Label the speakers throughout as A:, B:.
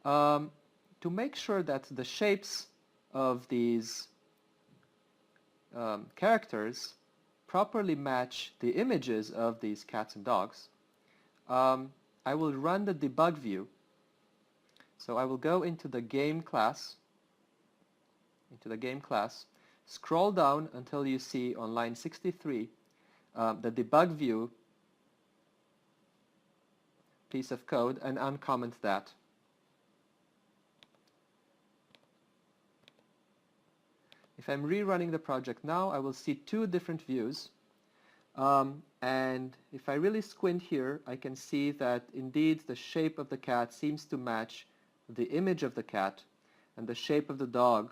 A: um, to make sure that the shapes of these characters properly match the images of these cats and dogs, I will run the debug view. So I will go into the game class, scroll down until you see on line 63 the debug view piece of code, and uncomment that. If I'm rerunning the project now, I will see two different views. And if I really squint here, I can see that indeed the shape of the cat seems to match the image of the cat, and the shape of the dog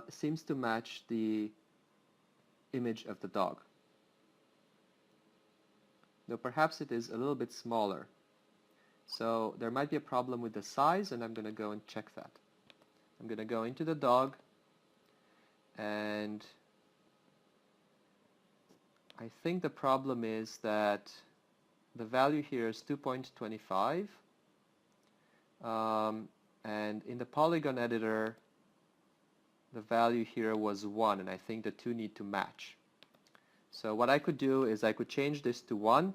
A: seems to match the image of the dog. Though perhaps it is a little bit smaller. So there might be a problem with the size, and I'm going to go and check that. I'm going to go into the dog, and I think the problem is that the value here is 2.25, and in the polygon editor the value here was 1, and I think the two need to match. So what I could do is I could change this to 1,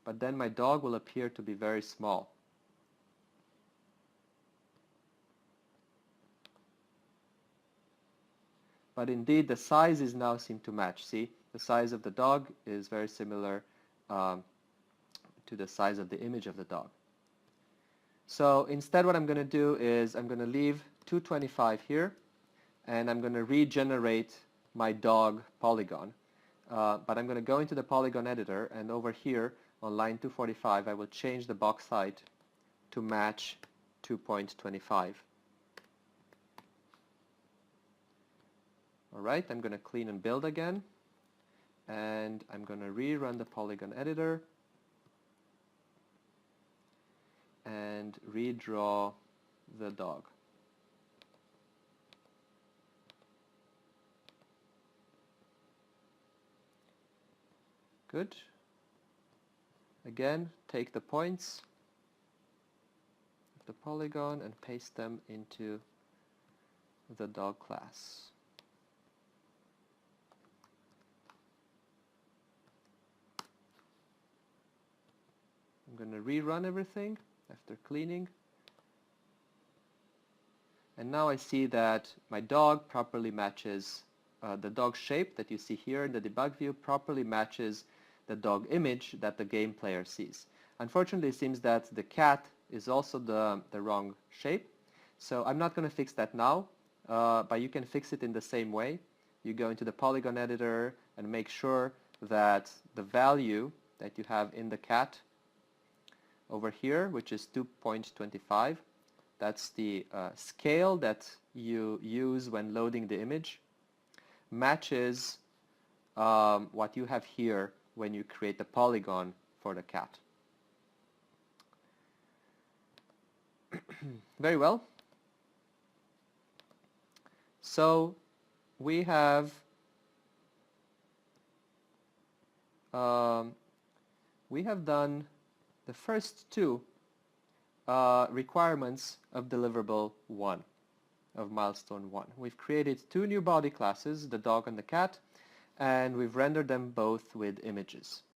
A: but then my dog will appear to be very small. But indeed the sizes now seem to match. See, the size of the dog is very similar to the size of the image of the dog. So instead what I'm going to do is I'm going to leave 225 here, and I'm going to regenerate my dog polygon. But I'm going to go into the polygon editor, and over here on line 245 I will change the box height to match 2.25. Alright, I'm going to clean and build again, and I'm going to rerun the polygon editor and redraw the dog. Good. Again, take the points of the polygon and paste them into the dog class. I'm going to rerun everything after cleaning. And now I see that my dog properly matches, the dog shape that you see here in the debug view properly matches the dog image that the game player sees. Unfortunately, it seems that the cat is also the wrong shape. So I'm not going to fix that now, but you can fix it in the same way. You go into the polygon editor and make sure that the value that you have in the cat over here, which is 2.25, that's the scale that you use when loading the image, matches what you have here when you create the polygon for the cat. Very well. So we have done the first two requirements of deliverable 1, of milestone 1. We've created two new body classes, the dog and the cat, and we've rendered them both with images.